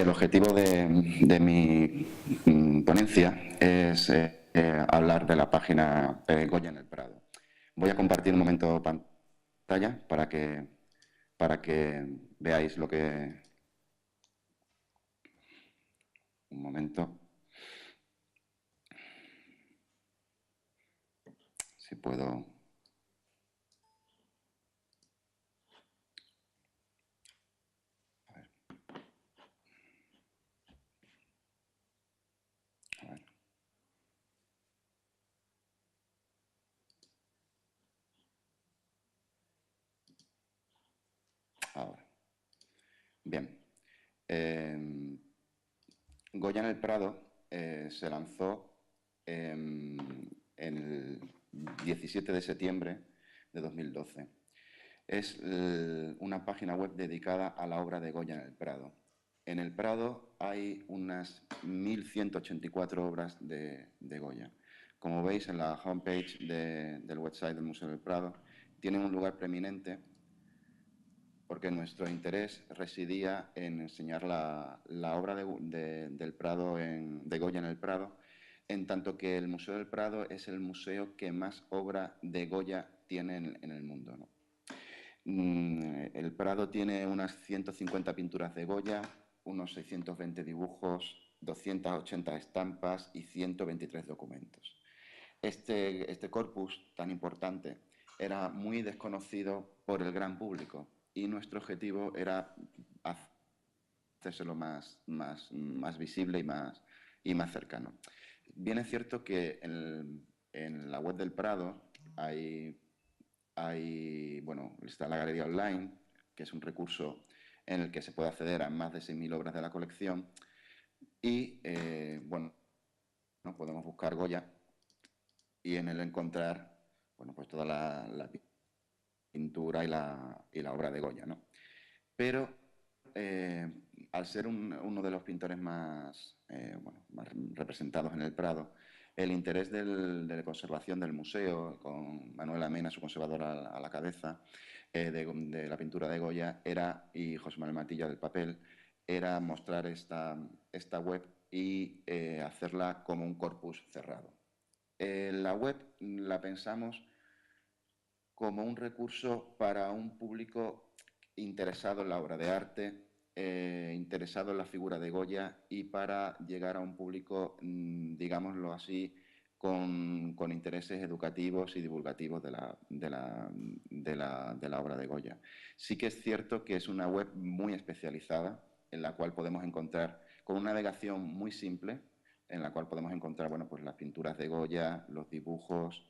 el objetivo de mi ponencia es hablar de la página Goya en el Prado. Voy a compartir un momento pantalla para que veáis lo que... Un momento. Si puedo... Ahora. Bien. Goya en el Prado se lanzó en el 17 de septiembre de 2012. Es una página web dedicada a la obra de Goya en el Prado. En el Prado hay unas 1.184 obras de Goya. Como veis en la homepage del website del Museo del Prado, tienen un lugar preeminente porque nuestro interés residía en enseñar la obra del Prado de Goya en el Prado, en tanto que el Museo del Prado es el museo que más obra de Goya tiene en el mundo, ¿no? El Prado tiene unas 150 pinturas de Goya, unos 620 dibujos, 280 estampas y 123 documentos. Este corpus tan importante era muy desconocido por el gran público y nuestro objetivo era hacérselo más visible y más cercano. Bien es cierto que en la web del Prado está la galería online, que es un recurso en el que se puede acceder a más de 6.000 obras de la colección y, no podemos buscar Goya y en él encontrar, pues toda la pintura y la obra de Goya, ¿no? Pero al ser uno de los pintores más representados en el Prado, el interés de conservación del museo, con Manuel Amena, su conservador a la cabeza, de la pintura de Goya, y José Manuel Matilla del papel, era mostrar esta web y hacerla como un corpus cerrado. La web la pensamos como un recurso para un público interesado en la obra de arte, interesado en la figura de Goya y para llegar a un público, digámoslo así, con intereses educativos y divulgativos de la obra de Goya. Sí que es cierto que es una web muy especializada en la cual podemos encontrar, con una navegación muy simple, en la cual podemos encontrar pues las pinturas de Goya, los dibujos,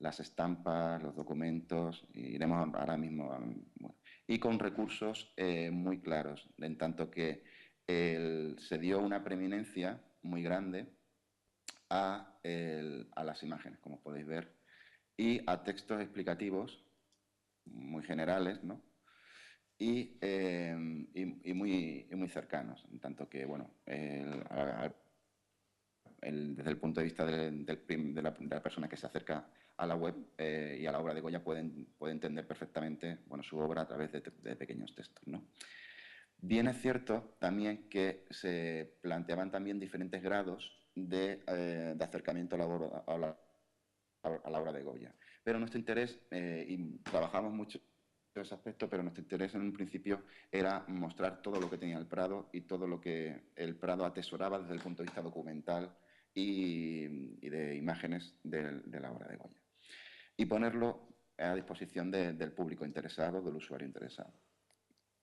las estampas, los documentos, iremos ahora mismo, y con recursos muy claros, en tanto que se dio una preeminencia muy grande a las imágenes, como podéis ver, y a textos explicativos muy generales, ¿no? Y muy cercanos, en tanto que, desde el punto de vista de la persona que se acerca a la web y a la obra de Goya puede entender perfectamente su obra a través de pequeños textos, ¿no? Bien es cierto también que se planteaban también diferentes grados de acercamiento a la obra de Goya. Pero nuestro interés, y trabajamos mucho en ese aspecto, pero nuestro interés en un principio era mostrar todo lo que tenía el Prado y todo lo que el Prado atesoraba desde el punto de vista documental y de imágenes de la obra de Goya. Y ponerlo a disposición del público interesado, del usuario interesado.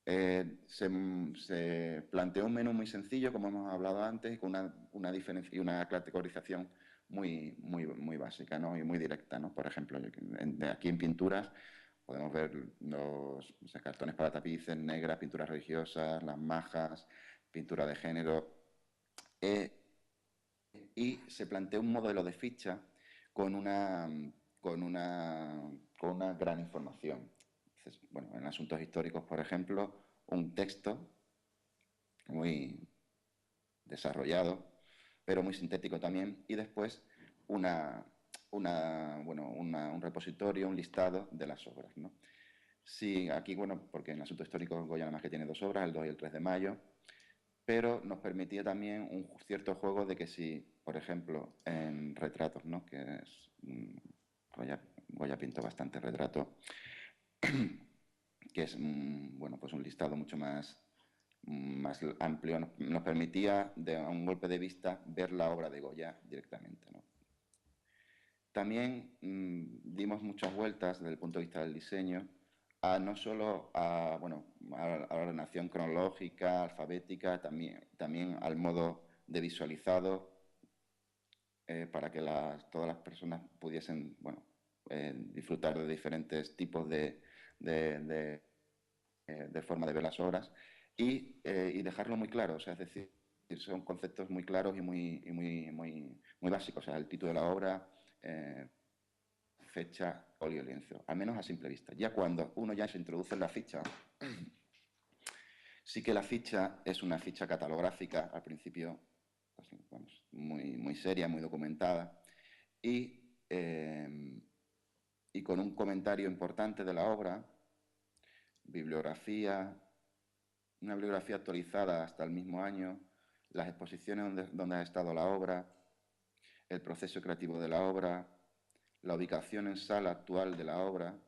Se planteó un menú muy sencillo, como hemos hablado antes, con una diferencia y una categorización muy básica, ¿no? Y muy directa, ¿no? Por ejemplo, aquí en pinturas podemos ver los cartones para tapices, negras, pinturas religiosas, las majas, pintura de género. Y se planteó un modelo de ficha con una gran información. Entonces, en asuntos históricos, por ejemplo, un texto muy desarrollado, pero muy sintético también, y después un repositorio, un listado de las obras, ¿no? Sí, aquí, porque en asuntos históricos Goya nada más que tiene 2 obras, el 2 y el 3 de mayo, pero nos permitía también un cierto juego de que si, por ejemplo, en retratos, ¿no? Que es, Goya pintó bastante retrato, que es bueno, pues un listado mucho más amplio, nos permitía de a un golpe de vista ver la obra de Goya directamente, ¿no? También dimos muchas vueltas desde el punto de vista del diseño, no solo bueno, a la ordenación cronológica, alfabética, también al modo de visualizado, para que todas las personas pudiesen, bueno, disfrutar de diferentes tipos de forma de ver las obras y dejarlo muy claro, o sea, es decir, son conceptos muy claros y muy básicos, o sea, el título de la obra, eh, fecha, óleo, lienzo, al menos a simple vista. Ya cuando uno ya se introduce en la ficha, sí que la ficha es una ficha catalográfica, al principio, pues, bueno, muy seria, muy documentada, y, eh, y con un comentario importante de la obra, bibliografía, una bibliografía actualizada hasta el mismo año, las exposiciones donde ha estado la obra, el proceso creativo de la obra, la ubicación en sala actual de la obra,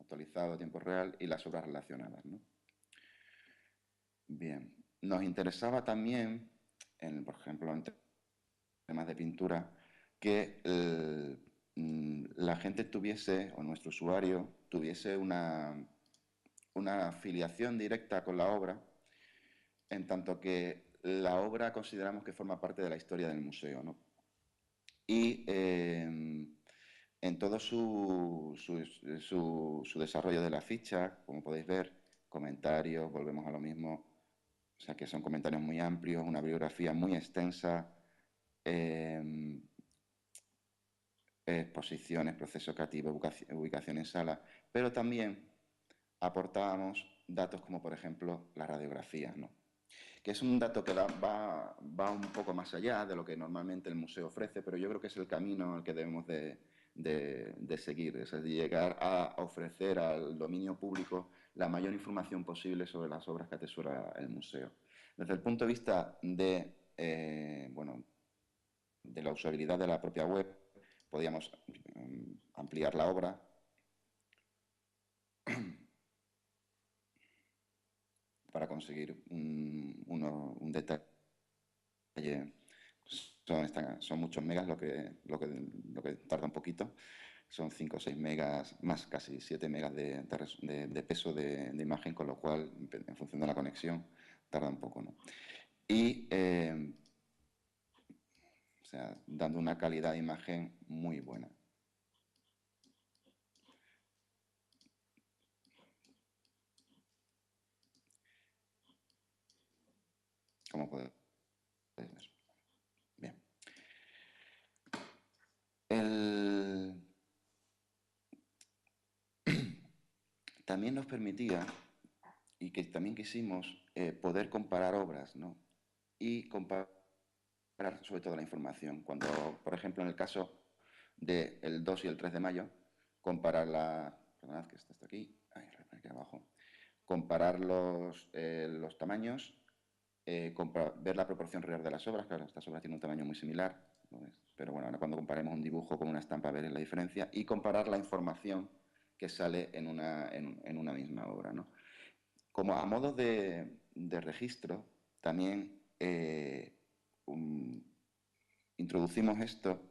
actualizado a tiempo real, y las obras relacionadas, ¿no? Bien, nos interesaba también, por ejemplo, en temas de pintura, que la gente tuviese, o nuestro usuario, tuviese una afiliación directa con la obra, en tanto que la obra consideramos que forma parte de la historia del museo, ¿no? Y en todo su desarrollo de la ficha, como podéis ver, comentarios, volvemos a lo mismo, o sea que son comentarios muy amplios, una bibliografía muy extensa, eh, exposiciones, proceso creativo, ubicación en sala, pero también aportábamos datos como por ejemplo la radiografía, ¿no? Que es un dato que va un poco más allá de lo que normalmente el museo ofrece, pero yo creo que es el camino al que debemos de seguir, es decir, llegar a ofrecer al dominio público la mayor información posible sobre las obras que atesora el museo. Desde el punto de vista bueno, de la usabilidad de la propia web, podíamos ampliar la obra para conseguir un detalle. Son muchos megas lo que tarda un poquito. Son 5 o 6 megas, más casi 7 megas de peso de imagen, con lo cual, en función de la conexión, tarda un poco, ¿no? Y, o sea, dando una calidad de imagen muy buena. Como podéis ver. Bien. También nos permitía, y que también quisimos, poder comparar obras, ¿no? Y comparar sobre todo la información. Cuando, por ejemplo, en el caso del 2 y el 3 de mayo, comparar perdonad que está hasta aquí, aquí abajo, comparar los tamaños, ver la proporción real de las obras, claro, estas obras tienen un tamaño muy similar, ¿no? Pero bueno, ahora cuando comparemos un dibujo con una estampa, ver la diferencia, y comparar la información que sale en una misma obra, ¿no? Como a modo de registro, también introducimos esto,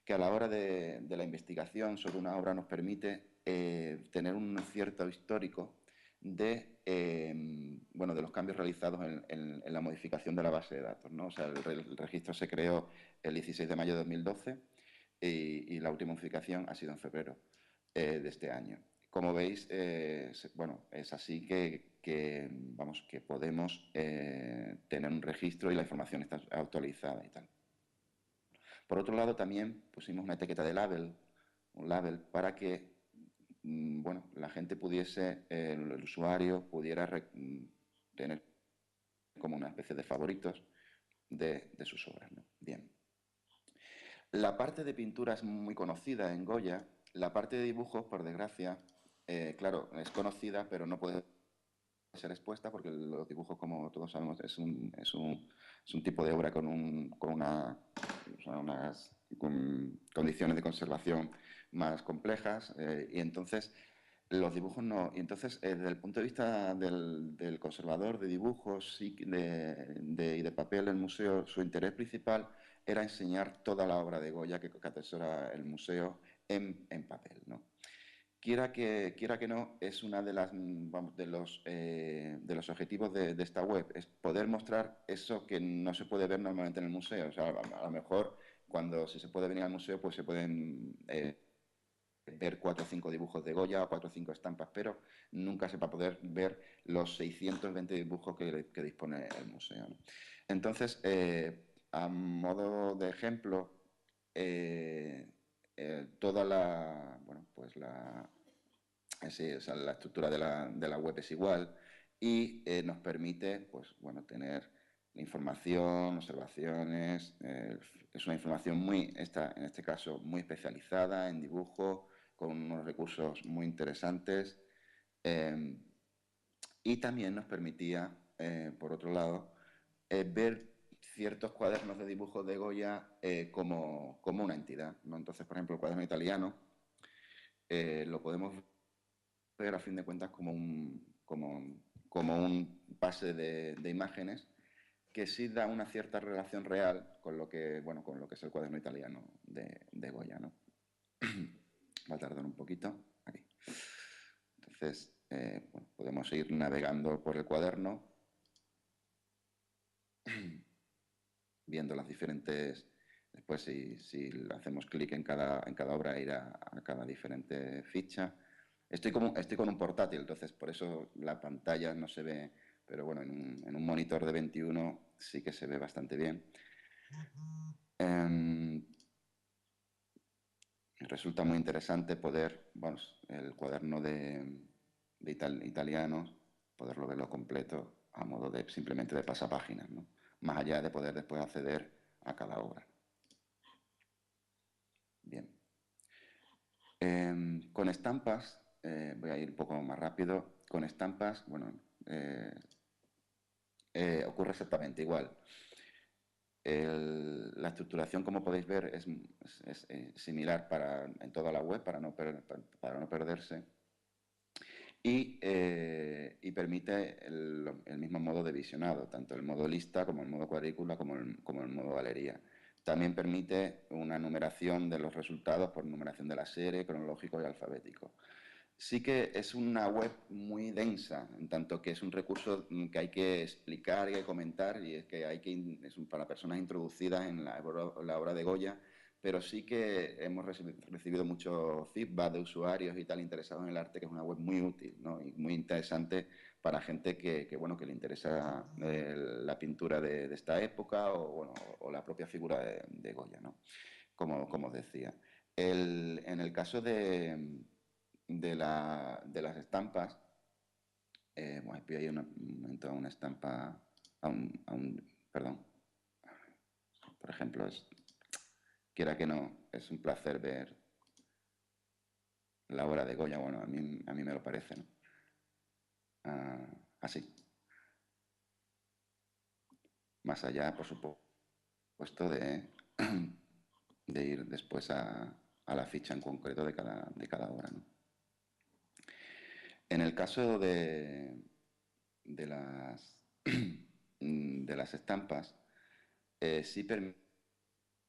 que a la hora de la investigación sobre una obra nos permite tener un cierto histórico bueno, de los cambios realizados en la modificación de la base de datos, ¿no? O sea, el registro se creó el 16 de mayo de 2012 y la última modificación ha sido en febrero de este año. Como veis, bueno, es así vamos, que podemos tener un registro y la información está actualizada y tal. Por otro lado, también pusimos una etiqueta de un label, para que bueno, la gente pudiese, el usuario pudiera tener como una especie de favoritos de sus obras, ¿no? Bien. La parte de pintura es muy conocida en Goya. La parte de dibujos, por desgracia, claro, es conocida, pero no puede ser expuesta, porque los dibujos, como todos sabemos, es un tipo de obra con o sea, unas condiciones de conservación más complejas, y entonces los dibujos no. Y entonces, desde el punto de vista del conservador de dibujos y de papel del museo, su interés principal era enseñar toda la obra de Goya que atesora el museo en papel, ¿no? Quiera que no, es una de las vamos, de los objetivos de esta web, es poder mostrar eso que no se puede ver normalmente en el museo. O sea, a lo mejor cuando si se puede venir al museo, pues se pueden ver 4 o 5 dibujos de Goya o 4 o 5 estampas, pero nunca se va a poder ver los 620 dibujos que dispone el museo, ¿no? Entonces, a modo de ejemplo, eh, toda la, bueno, pues sí, o sea, la estructura de la web es igual y nos permite, pues, bueno, tener información, observaciones, es una información en este caso, muy especializada en dibujo, con unos recursos muy interesantes, eh, y también nos permitía, por otro lado, ver ciertos cuadernos de dibujos de Goya como una entidad, ¿no? Entonces, por ejemplo, el cuaderno italiano lo podemos ver a fin de cuentas como un pase de imágenes que sí da una cierta relación real con lo que, bueno, con lo que es el cuaderno italiano de Goya, ¿no? Va a tardar un poquito. Aquí. Entonces, bueno, podemos ir navegando por el cuaderno, viendo las diferentes. Después, si hacemos clic en cada obra, irá a cada diferente ficha. Estoy con un portátil, entonces por eso la pantalla no se ve, pero bueno, en un monitor de 21 sí que se ve bastante bien. Resulta muy interesante poder, bueno, el cuaderno italiano, poderlo verlo completo a modo de simplemente de pasapáginas, ¿no? Más allá de poder después acceder a cada obra. Bien. Con estampas, voy a ir un poco más rápido, con estampas, bueno, ocurre exactamente igual. La estructuración, como podéis ver, es similar en toda la web para no perderse y permite el mismo modo de visionado, tanto el modo lista como el modo cuadrícula como el modo galería. También permite una numeración de los resultados por numeración de la serie, cronológico y alfabético. Sí que es una web muy densa, en tanto que es un recurso que hay que explicar y hay que comentar, y es que es para personas introducidas en la obra de Goya, pero sí que hemos recibido mucho feedback de usuarios y tal interesados en el arte, que es una web muy útil, ¿no? Y muy interesante para gente bueno, que le interesa la pintura de esta época bueno, o la propia figura de Goya, ¿no? Como os decía. En el caso de las estampas, bueno, pido ahí un momento a una estampa, perdón, por ejemplo, quiera que no, es un placer ver la obra de Goya, bueno, a mí me lo parece, ¿no? Así. Más allá, por supuesto, de ir después a la ficha en concreto de cada obra, ¿no? En el caso de las, de las estampas, sí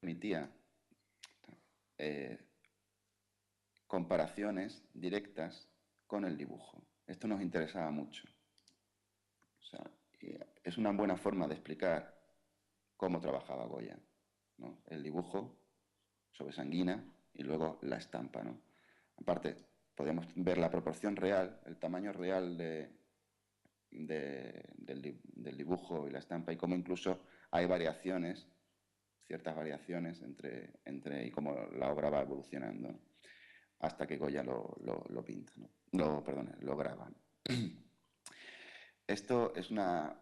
permitía eh, comparaciones directas con el dibujo. Esto nos interesaba mucho. O sea, es una buena forma de explicar cómo trabajaba Goya, ¿no? El dibujo sobre sanguina y luego la estampa, ¿no? Aparte, podemos ver la proporción real, el tamaño real del dibujo y la estampa y cómo incluso hay variaciones, ciertas variaciones y cómo la obra va evolucionando, ¿no? Hasta que Goya lo pinta, ¿no? Lo graba, ¿no? Esto es una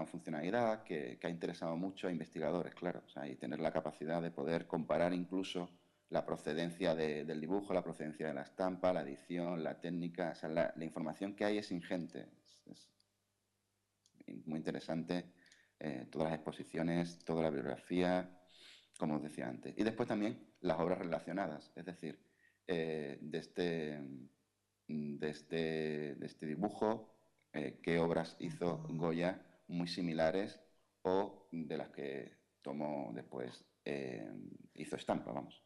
funcionalidad que ha interesado mucho a investigadores, claro, o sea, y tener la capacidad de poder comparar incluso la procedencia del dibujo, la procedencia de la estampa, la edición, la técnica, o sea, la información que hay es ingente, es muy interesante, todas las exposiciones, toda la bibliografía, como os decía antes. Y después también las obras relacionadas, es decir, de este dibujo, qué obras hizo Goya muy similares o de las que tomó después, hizo estampa, vamos.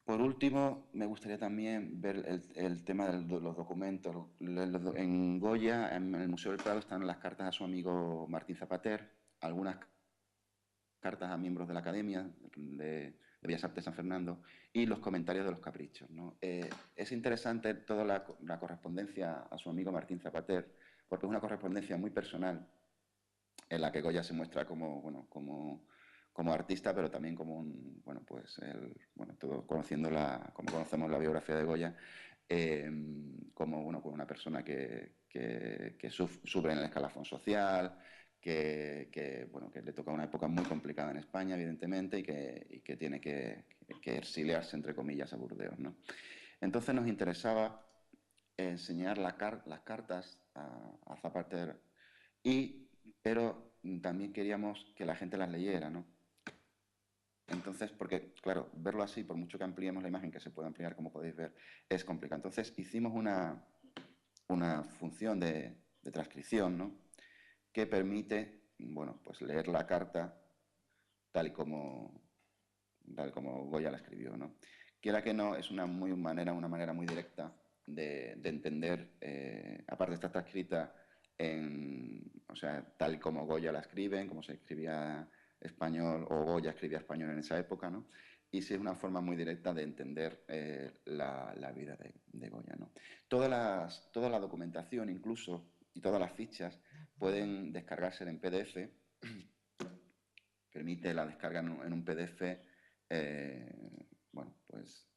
Por último, me gustaría también ver el tema de los documentos. En Goya, en el Museo del Prado, están las cartas a su amigo Martín Zapater, algunas cartas a miembros de la Academia de Bellas Artes de San Fernando y los comentarios de los caprichos, ¿no? Es interesante toda la correspondencia a su amigo Martín Zapater, porque es una correspondencia muy personal en la que Goya se muestra como, bueno, como artista, pero también como un, bueno, pues todos conociendo como conocemos la biografía de Goya, como, bueno, como una persona que sufre en el escalafón social, bueno, que le toca una época muy complicada en España, evidentemente, y que tiene que exiliarse, entre comillas, a Burdeos, ¿no? Entonces nos interesaba enseñar las cartas a Zapater, pero también queríamos que la gente las leyera, ¿no? Entonces, porque, claro, verlo así, por mucho que ampliemos la imagen, que se puede ampliar, como podéis ver, es complicado. Entonces, hicimos una función de transcripción, ¿no? Que permite, bueno, pues leer la carta tal y como Goya la escribió, ¿no? Quiera que no, es una manera muy directa de entender, aparte está escrita o sea, tal como Goya la escriben, como se escribía español, o Goya escribía español en esa época, ¿no? Y sí es una forma muy directa de entender la vida de Goya, ¿no? Toda la documentación, incluso, y todas las fichas pueden descargarse en PDF, permite la descarga en un PDF, bueno, pues,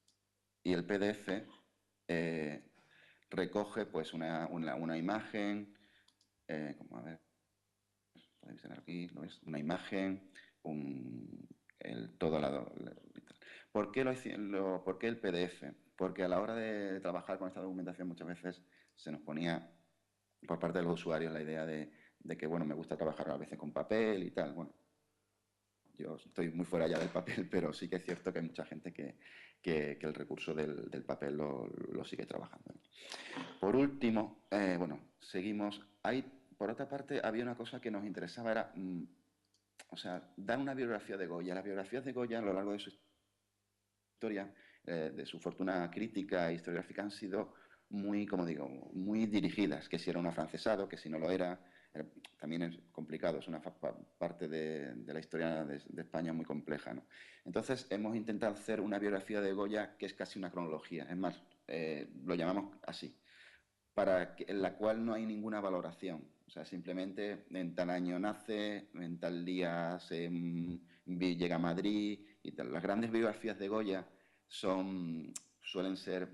y el PDF recoge pues una imagen, como a ver, podéis ver aquí, ¿lo ves? Una imagen, todo ¿Por qué, ¿Por qué el PDF? Porque a la hora de trabajar con esta documentación muchas veces se nos ponía por parte de los usuarios la idea de que, bueno, me gusta trabajar a veces con papel y tal. Bueno, yo estoy muy fuera ya del papel, pero sí que es cierto que hay mucha gente que el recurso del papel lo sigue trabajando. Por último, bueno, seguimos. Por otra parte, había una cosa que nos interesaba, era, o sea, dar una biografía de Goya. Las biografías de Goya a lo largo de su historia, de su fortuna crítica e historiográfica, han sido muy, como digo, muy dirigidas, que si era un afrancesado, que si no lo era, también es complicado, es una parte de la historia de España muy compleja, ¿no? Entonces hemos intentado hacer una biografía de Goya que es casi una cronología, es más, lo llamamos así, en la cual no hay ninguna valoración. O sea, simplemente en tal año nace, en tal día llega a Madrid y tal. Las grandes biografías de Goya suelen ser,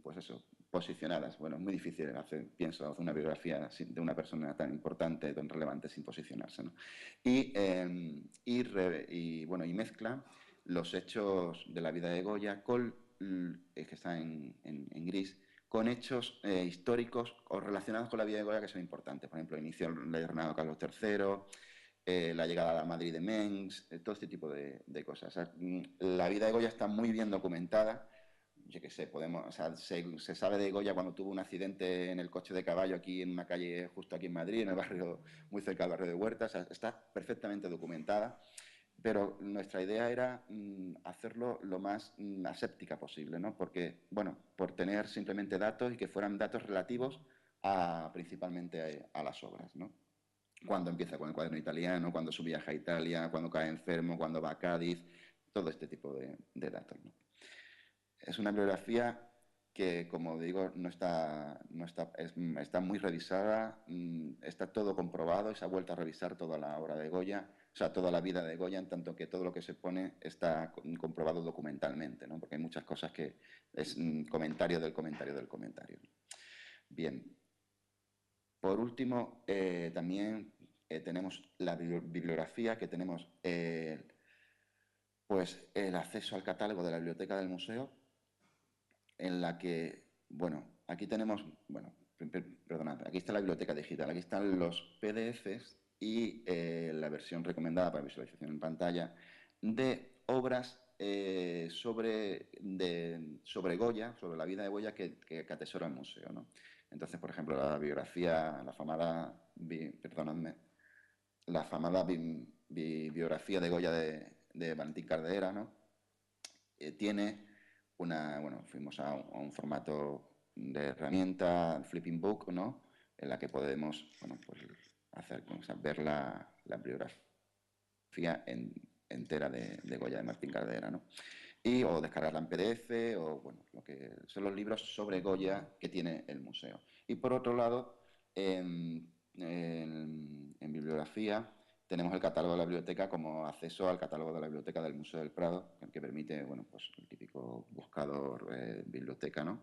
pues eso, posicionadas. Bueno, es muy difícil pienso, hacer una biografía de una persona tan importante, tan relevante, sin posicionarse, ¿no? Bueno, y mezcla los hechos de la vida de Goya que está en gris, con hechos históricos o relacionados con la vida de Goya que son importantes. Por ejemplo, el inicio del reinado de Carlos III, la llegada a Madrid de Mengs, todo este tipo de cosas. O sea, la vida de Goya está muy bien documentada. Yo qué sé, o sea, se sabe de Goya cuando tuvo un accidente en el coche de caballo aquí en una calle justo aquí en Madrid, en el barrio, muy cerca del barrio de Huerta. O sea, está perfectamente documentada. Pero nuestra idea era hacerlo lo más aséptica posible, ¿no? Porque, bueno, por tener simplemente datos y que fueran datos relativos principalmente a las obras, ¿no? Cuando empieza con el cuaderno italiano, cuando su viaje a Italia, cuando cae enfermo, cuando va a Cádiz, todo este tipo de datos, ¿no? Es una bibliografía que, como digo, está muy revisada, está todo comprobado y se ha vuelto a revisar toda la obra de Goya, o sea, toda la vida de Goya, en tanto que todo lo que se pone está comprobado documentalmente, ¿no? Porque hay muchas cosas que es comentario del comentario del comentario. Bien. Por último, también tenemos la bibliografía, que tenemos Pues el acceso al catálogo de la biblioteca del museo, en la que, bueno, aquí tenemos, bueno, perdonad, aquí está la biblioteca digital, aquí están los PDFs y la versión recomendada para visualización en pantalla de obras sobre Goya, sobre la vida de Goya que atesora el museo, ¿no? Entonces, por ejemplo, la biografía, la famada, perdonadme, la famada biografía de Goya de Valentín Cardera, ¿no? Tiene bueno, fuimos a un formato de herramienta, Flipping Book, ¿no? En la que podemos, bueno, pues hacer, o sea, ver la biografía entera de Goya de Martín Cardera, ¿no? O descargarla en PDF, o bueno, lo que son los libros sobre Goya que tiene el museo. Y por otro lado, en bibliografía tenemos el catálogo de la biblioteca como acceso al catálogo de la biblioteca del Museo del Prado, que permite, bueno, pues el típico buscador biblioteca, ¿no?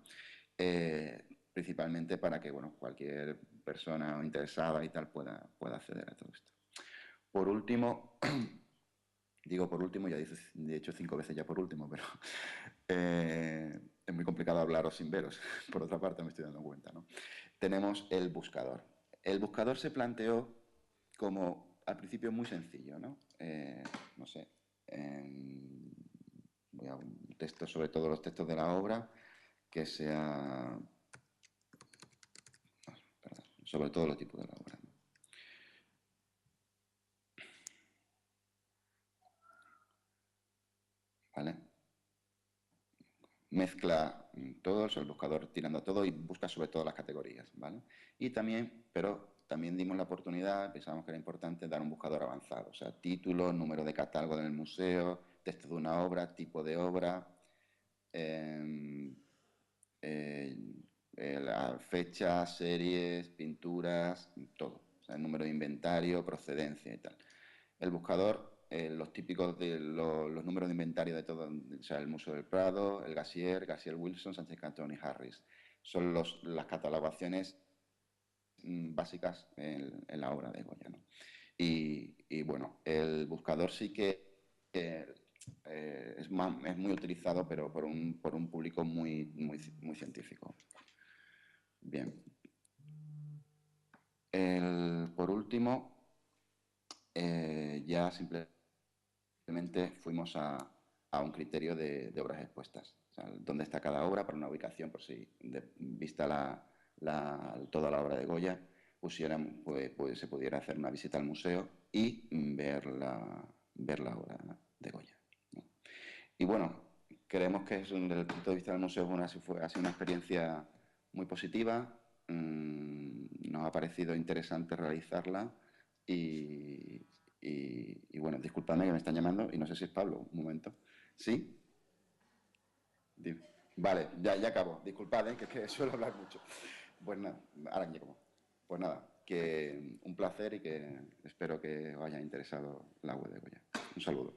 Principalmente para que, bueno, cualquier persona interesada y tal pueda acceder a todo esto. Por último, digo por último, ya he dicho 5 veces ya por último, pero es muy complicado hablaros sin veros. Por otra parte, me estoy dando cuenta, ¿no? Tenemos el buscador. El buscador se planteó como, al principio, muy sencillo, ¿no? No sé, voy a un texto, sobre todo los textos de la obra, que sea, perdón, sobre todos los tipos de la obra, ¿no? ¿Vale? Mezcla todos, el buscador tirando todo y busca sobre todas las categorías, ¿vale? Y también, pero también dimos la oportunidad, pensábamos que era importante dar un buscador avanzado, o sea, título, número de catálogo del museo, texto de una obra, tipo de obra, eh, eh, la fecha, series, pinturas, todo, o sea, el número de inventario, procedencia y tal. El buscador, los típicos de los números de inventario de todo, o sea, el Museo del Prado, el Gassier, Gassier Wilson, Sánchez Cantón y Harris. Son las catalogaciones básicas en la obra de Goya, ¿no? Bueno, el buscador sí que es muy utilizado, pero por un público muy científico. Bien. Por último, ya simplemente fuimos a un criterio de obras expuestas. O sea, dónde está cada obra para una ubicación, por si vista toda la obra de Goya, pues se pudiera hacer una visita al museo y ver la obra de Goya, ¿no? Y bueno, creemos que desde el punto de vista del museo ha sido una experiencia muy positiva. Nos ha parecido interesante realizarla y bueno, disculpadme que me están llamando y no sé si es Pablo, un momento. ¿Sí? Vale, ya acabo. Disculpad, que es que suelo hablar mucho. Pues nada, ahora ya acabo. Pues nada, que un placer y que espero que os haya interesado la web de Goya. Un saludo.